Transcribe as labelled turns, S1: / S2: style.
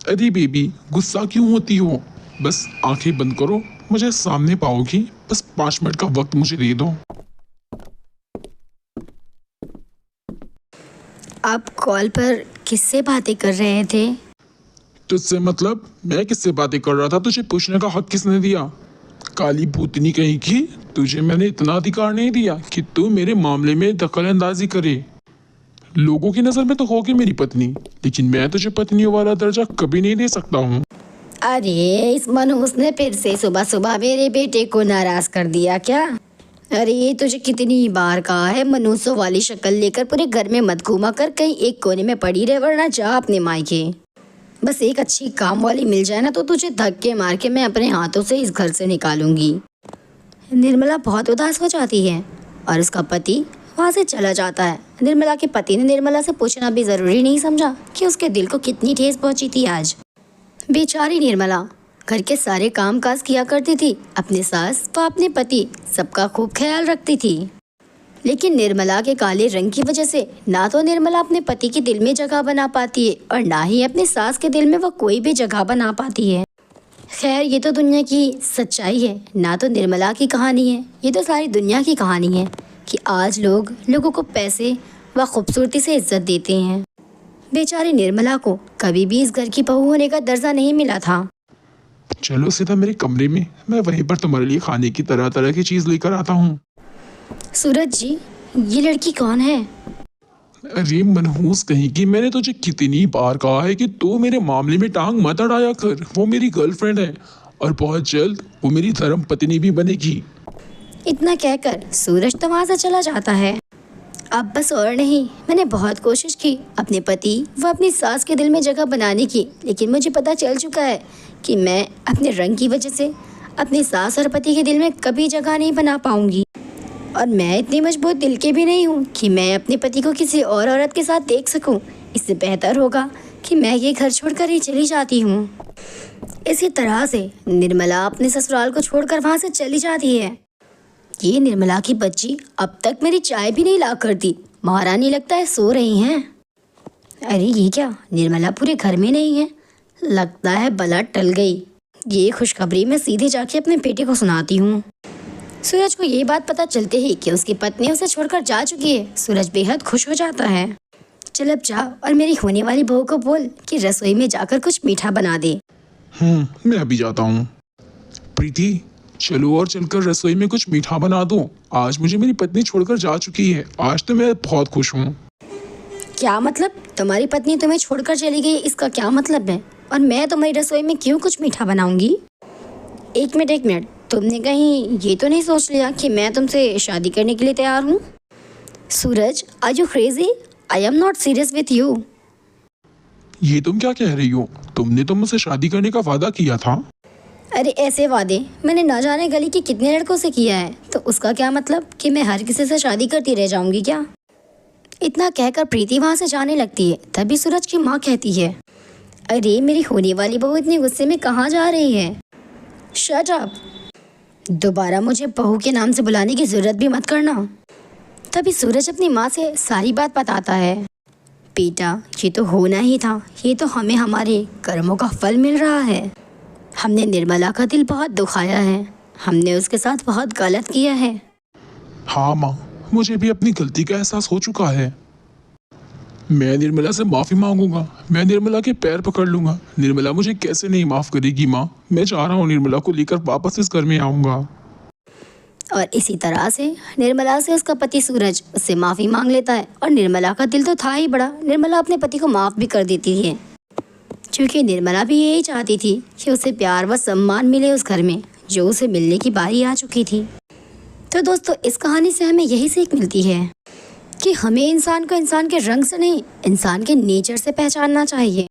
S1: अरे बेबी, गुस्सा क्यों होती हो? बस आंखें बंद करो, मुझे सामने पाओगी। बस 5 मिनट का वक्त मुझे दे दो।
S2: आप कॉल पर किससे बातें कर रहे थे?
S1: तुझसे मतलब? मैं किससे बातें कर रहा था तुझे पूछने का हक किसने दिया? काली भूतनी कहीं की, तुझे मैंने इतना अधिकार नहीं दिया कि तू मेरे मामले में दखल अंदाजी करे। लोगों की नजर में तो होगी मेरी पत्नी, लेकिन मैं तुझे पत्नियों वाला दर्जा कभी नहीं दे सकता हूँ।
S2: अरे इस मनहूस ने फिर से सुबह सुबह मेरे बेटे को नाराज कर दिया क्या? अरे ये तुझे कितनी बार कहा है, मनहूसों वाली शक्ल लेकर पूरे घर में मत घूमा कर, कहीं एक कोने में पड़ी रहे, वरना जा अपने मायके। बस एक अच्छी काम वाली मिल जाए ना तो तुझे धक्के मार के मैं अपने हाथों से इस घर से निकालूंगी। निर्मला बहुत उदास हो जाती है और उसका पति वहाँ से चला जाता है। निर्मला के पति ने निर्मला से पूछना भी ज़रूरी नहीं समझा कि उसके दिल को कितनी ठेस पहुँची थी आज। बेचारी निर्मला घर के सारे काम काज किया करती थी, अपने सास व अपने पति सबका खूब ख्याल रखती थी। लेकिन निर्मला के काले रंग की वजह से ना तो निर्मला अपने पति के दिल में जगह बना पाती है और ना ही अपने सास के दिल में वो कोई भी जगह बना पाती है। खैर ये तो दुनिया की सच्चाई है, ना तो निर्मला की कहानी है, ये तो सारी दुनिया की कहानी है कि आज लोग लोगों को पैसे व खूबसूरती से इज्जत देते हैं। बेचारी निर्मला को कभी भी इस घर की बहू होने का दर्जा नहीं मिला था।
S1: चलो सीधा मेरे कमरे में, मैं वहीं पर तुम्हारे लिए खाने की तरह तरह की चीज लेकर आता हूँ।
S2: सूरज जी, ये लड़की कौन है?
S1: अरे मनहूस कहीं की, मैंने तुझे कितनी बार कहा है कि तू मेरे मामले में टांग मत अड़ाया कर। वो मेरी गर्लफ्रेंड है और बहुत जल्द वो मेरी धर्म पत्नी भी बनेगी।
S2: इतना कहकर सूरज तो वहाँ से चला जाता है। अब बस और नहीं, मैंने बहुत कोशिश की अपने पति व अपनी सास के दिल में जगह बनाने की, लेकिन मुझे पता चल चुका है कि मैं अपने रंग की वजह से अपनी सास और पति के दिल में कभी जगह नहीं बना पाऊंगी। और मैं इतनी मजबूत दिल के भी नहीं हूँ कि मैं अपने पति को किसी और औरत के साथ देख सकूँ। इससे बेहतर होगा कि मैं ये घर छोड़कर ही चली जाती हूँ। इसी तरह से निर्मला अपने ससुराल को छोड़कर वहाँ से चली जाती है। ये निर्मला की बच्ची अब तक मेरी चाय भी नहीं ला कर दी। महारानी लगता है सो रही हैं। अरे ये क्या, निर्मला पूरे घर में नहीं है। लगता है बला टल गई। ये खुशखबरी मैं सीधे जाके अपने बेटे को सुनाती हूँ। सूरज को ये बात पता चलते ही कि उसकी पत्नी उसे छोड़कर जा चुकी है, सूरज बेहद खुश हो जाता है। चल अब जा और मेरी होने वाली बहू को बोल कि रसोई में जाकर कुछ मीठा बना दे।
S1: मैं अभी जाता हूँ। प्रीति, चलो और चलकर रसोई में कुछ मीठा बना दो। आज मुझे मेरी पत्नी छोड़कर जा चुकी है। आज तो मैं बहुत खुश हूँ।
S2: क्या मतलब? तुम्हारी पत्नी तुम्हें छोड़कर चली गई, इसका क्या मतलब है? और मैं तुम्हारी रसोई में क्यों कुछ मीठा बनाऊंगी? एक मिनट, तुमने कहीं ये तो नहीं सोच लिया कि मैं तुमसे शादी करने के लिए तैयार हूँ? Suraj, are you crazy? I am not serious with you.
S1: ये तुम क्या कह रही हो? तुमने तो मुझसे शादी करने का वादा किया था।
S2: अरे ऐसे वादे मैंने ना जाने गली के कितने लड़कों से किया है, तो उसका क्या मतलब कि मैं हर किसी से शादी करती रह जाऊंगी क्या? इतना कहकर प्रीति वहाँ से जाने लगती है। तभी सूरज की माँ कहती है, अरे मेरी होने वाली बहू इतने गुस्से में कहाँ जा रही है? Shut up. दोबारा मुझे बहू के नाम से बुलाने की जरूरत भी मत करना। तभी सूरज अपनी माँ से सारी बात बताता है। बेटा, ये तो होना ही था, ये तो हमें हमारे कर्मों का फल मिल रहा है। हमने निर्मला का दिल बहुत दुखाया है, हमने उसके साथ बहुत गलत किया है।
S1: हाँ माँ, मुझे भी अपनी गलती का एहसास हो चुका है। मैं निर्मला से माफ़ी मांगूंगा, मैं निर्मला के पैर पकड़ लूंगा। निर्मला मुझे कैसे नहीं माफ़ करेगी माँ। मैं चाह रहा हूँ निर्मला को लेकर वापस इस घर में आऊँगा।
S2: और इसी तरह से निर्मला से उसका पति सूरज उससे माफ़ी मांग लेता है। और निर्मला का दिल तो था ही बड़ा, निर्मला अपने पति को माफ़ भी कर देती है, क्योंकि निर्मला भी यही चाहती थी कि उसे प्यार व सम्मान मिले उस घर में, जो उसे मिलने की बारी आ चुकी थी। तो दोस्तों, इस कहानी से हमें यही सीख मिलती है कि हमें इंसान को इंसान के रंग से नहीं, इंसान के नेचर से पहचानना चाहिए।